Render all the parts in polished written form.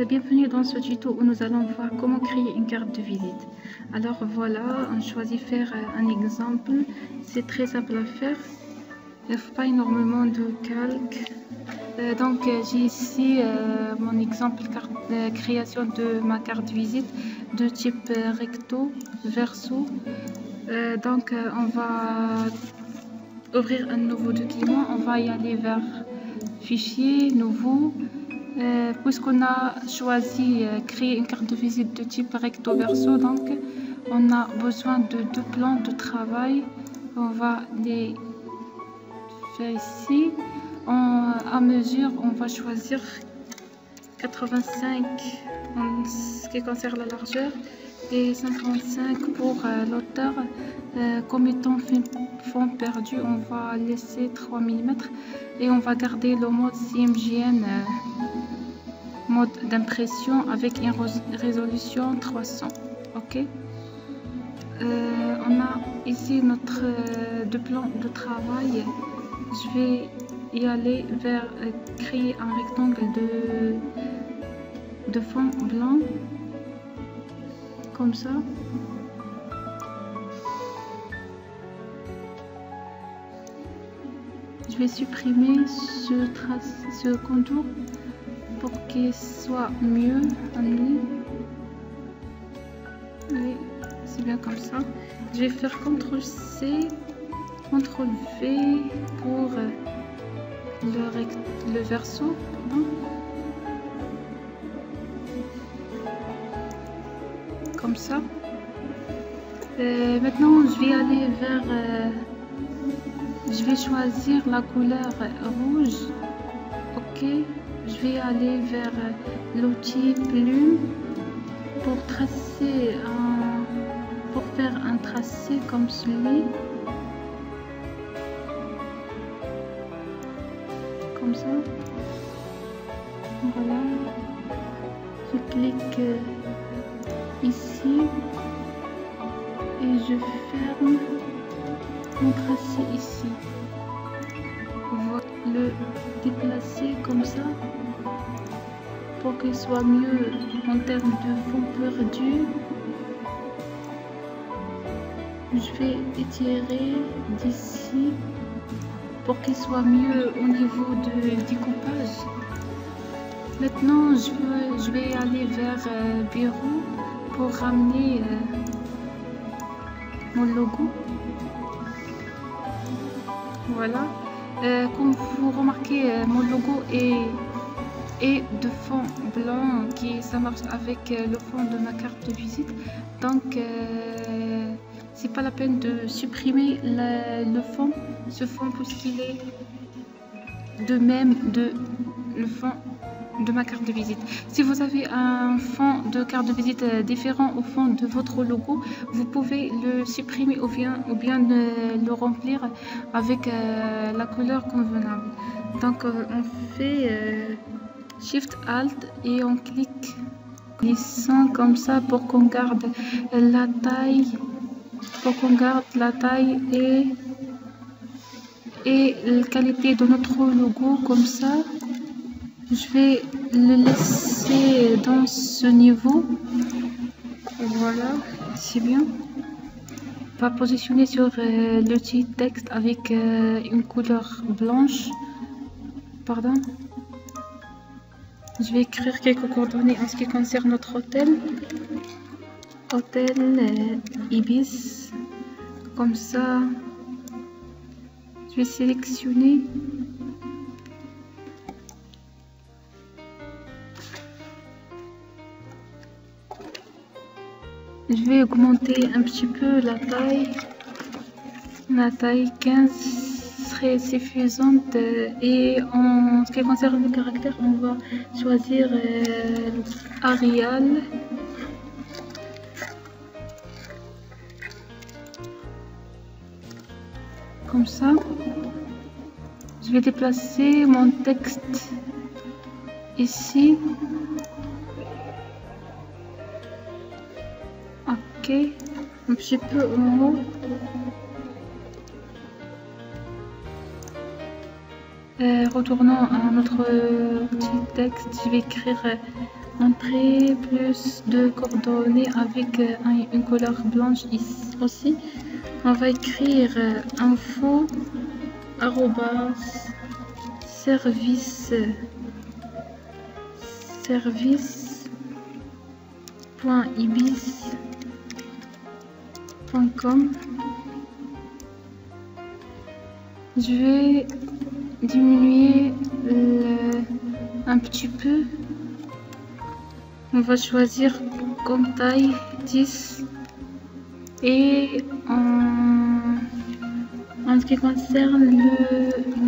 Bienvenue dans ce tuto où nous allons voir comment créer une carte de visite. Alors voilà, on choisit faire un exemple. C'est très simple à faire. Il ne faut pas énormément de calque. J'ai ici mon exemple création de ma carte de visite de type recto, verso. On va ouvrir un nouveau document. On va y aller vers fichier, nouveau. Puisqu'on a choisi créer une carte de visite de type recto verso, donc on a besoin de deux plans de travail. On va les faire ici. À mesure, on va choisir 85 en ce qui concerne la largeur et 55 pour l'auteur. Comme étant fond perdu, on va laisser 3 mm et on va garder le mode CMJN, mode d'impression avec une résolution 300. Ok. On a ici notre deux plans de travail. Je vais y aller vers créer un rectangle de fond blanc comme ça. Je vais supprimer ce contour pour qu'il soit mieux à nous. Oui, c'est bien comme ça. Je vais faire CTRL-C, CTRL-V pour le verso. Pardon. Comme ça. Maintenant, je vais aller vers... je vais choisir la couleur rouge. Ok. Je vais aller vers l'outil plume pour tracer pour faire un tracé comme celui. Comme ça. Voilà. Je clique ici et je ferme mon tracé ici. Le déplacer comme ça pour qu'il soit mieux en termes de fond perdu. Je vais étirer d'ici pour qu'il soit mieux au niveau de découpage. Maintenant je vais aller vers bureau pour ramener mon logo. Voilà. Comme vous remarquez, mon logo est de fond blanc, ça marche avec le fond de ma carte de visite. Donc, c'est pas la peine de supprimer ce fond puisqu'il est de même le fond de ma carte de visite. Si vous avez un fond de carte de visite différent au fond de votre logo, vous pouvez le supprimer ou bien le remplir avec la couleur convenable. Donc on fait Shift Alt et on clique glissant comme ça pour qu'on garde la taille, et la qualité de notre logo comme ça. Je vais le laisser dans ce niveau. Voilà, c'est bien. On va positionner sur l'outil texte avec une couleur blanche. Pardon. Je vais écrire quelques coordonnées en ce qui concerne notre hôtel. Hôtel Ibis. Comme ça. Je vais sélectionner. Je vais augmenter un petit peu la taille. La taille 15 serait suffisante. Et en ce qui concerne le caractère, on va choisir Arial. Comme ça. Je vais déplacer mon texte ici. Ok, un petit peu en haut. Retournons à notre petit texte. Je vais écrire entrer plus de coordonnées avec une couleur blanche ici aussi. On va écrire info service.ibis.com. Je vais diminuer un petit peu. On va choisir comme taille 10 et en ce qui concerne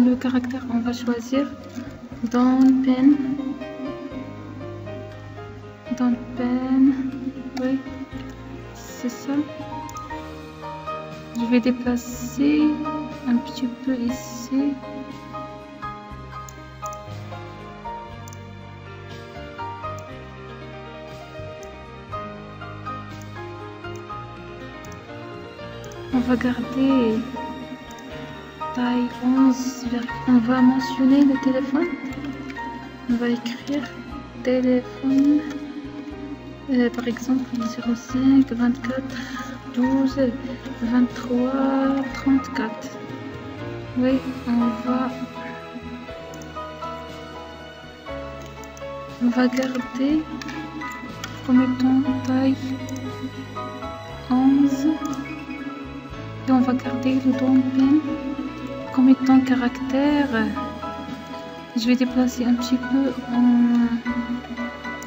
le caractère, on va choisir Don't Pen, oui, c'est ça. Je vais déplacer un petit peu ici. On va garder taille 11. On va mentionner le téléphone. On va écrire téléphone, par exemple 05 24 12 23 34. Oui, on va garder comme étant taille 11. Et on va garder le Don't Pen comme étant caractère. Je vais déplacer un petit peu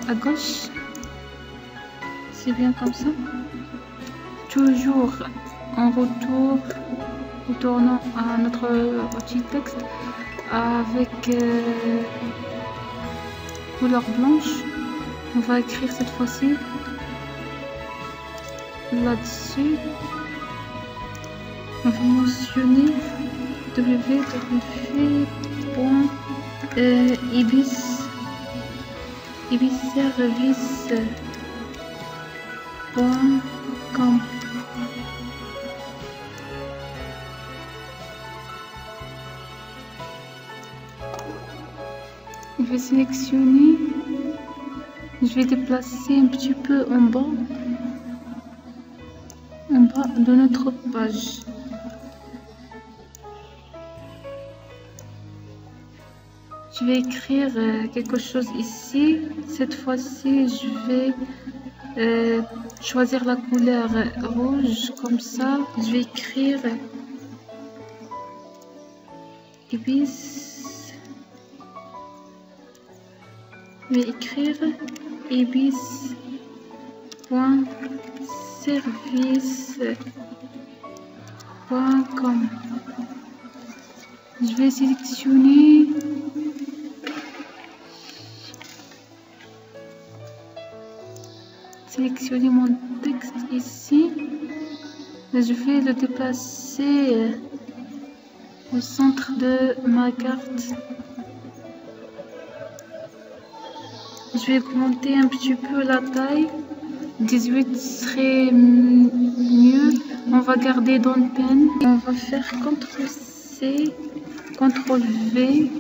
à gauche. C'est bien comme ça. Toujours en retournant à notre outil texte avec couleur blanche. On va écrire cette fois-ci là-dessus. On va mentionner www.ibisservice.com. Je vais sélectionner, je vais déplacer un petit peu en bas de notre page. Je vais écrire quelque chose ici. Cette fois-ci, je vais choisir la couleur rouge comme ça. Je vais écrire ibis. Je vais écrire ibis.service.com. Je vais sélectionner mon texte ici. Je vais le déplacer au centre de ma carte. Je vais augmenter un petit peu la taille. 18 serait mieux. On va garder Don't Pen. On va faire CTRL-C, CTRL-V.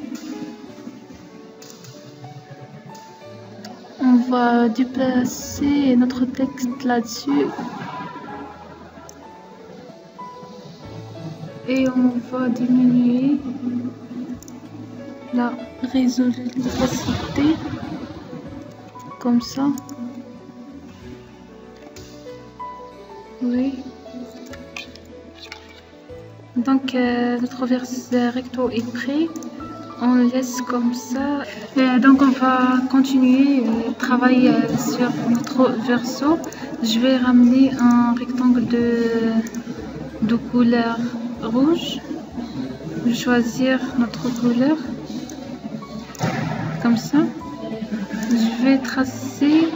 On va déplacer notre texte là-dessus. Et on va diminuer la résolution comme ça. Oui. Donc notre recto est prêt. On le laisse comme ça. Donc on va continuer travailler sur notre verso. Je vais ramener un rectangle de couleur rouge. Je vais choisir notre couleur comme ça. Je vais tracer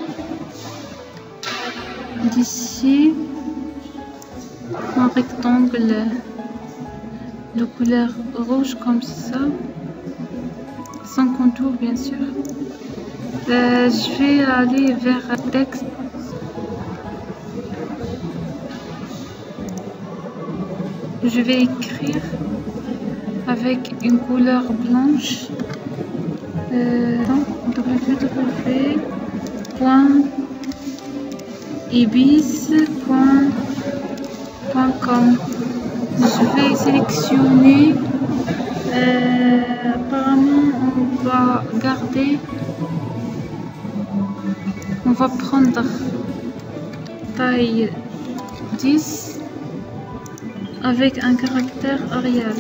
d'ici un rectangle de couleur rouge comme ça, sans contour bien sûr. Je vais aller vers texte. Je vais écrire avec une couleur blanche. ibis.com. Je vais sélectionner. Apparemment, on va garder. On va prendre taille 10 avec un caractère Arial.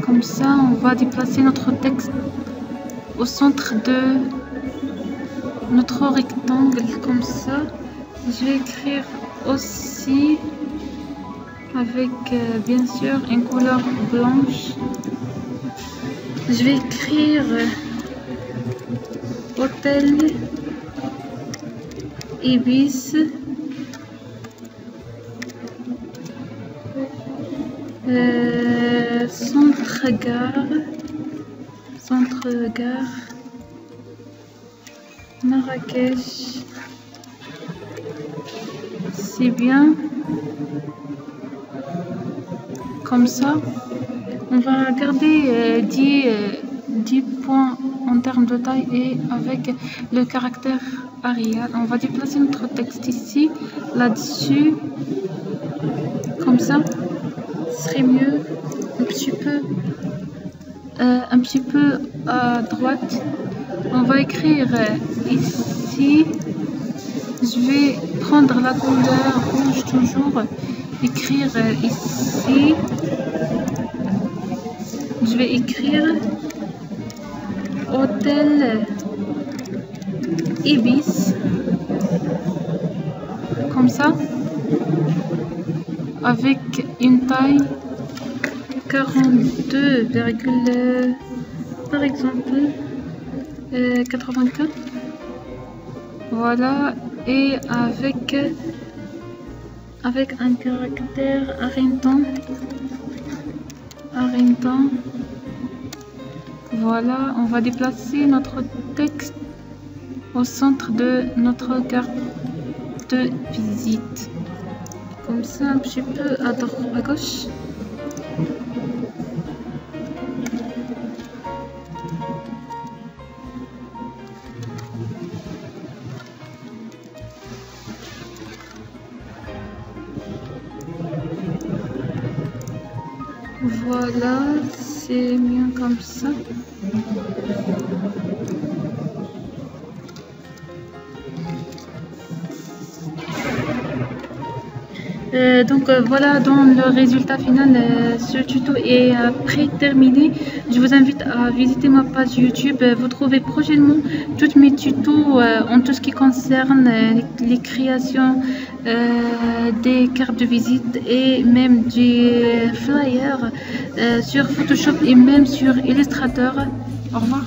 Comme ça, on va déplacer notre texte au centre de notre rectangle, comme ça. Je vais écrire aussi avec bien sûr une couleur blanche. Je vais écrire Hôtel Ibis centre gare Marrakech. C'est bien. Comme ça, on va garder 10 points en termes de taille et avec le caractère Arial. On va déplacer notre texte ici, là-dessus. Comme ça, ce serait mieux. Un petit peu à droite. On va écrire ici. Je vais prendre la couleur rouge toujours. Écrire ici. Je vais écrire Hôtel Ibis. Comme ça. Avec une taille 42, par exemple 84. Voilà, et avec un caractère Argentan. Voilà, on va déplacer notre texte au centre de notre carte de visite. Comme ça, un petit peu à gauche. Voilà, c'est mieux comme ça. Donc voilà, dans le résultat final, ce tuto est terminé. Je vous invite à visiter ma page YouTube. Vous trouvez prochainement tous mes tutos en tout ce qui concerne les créations des cartes de visite et même des flyers sur Photoshop et même sur Illustrator. Au revoir.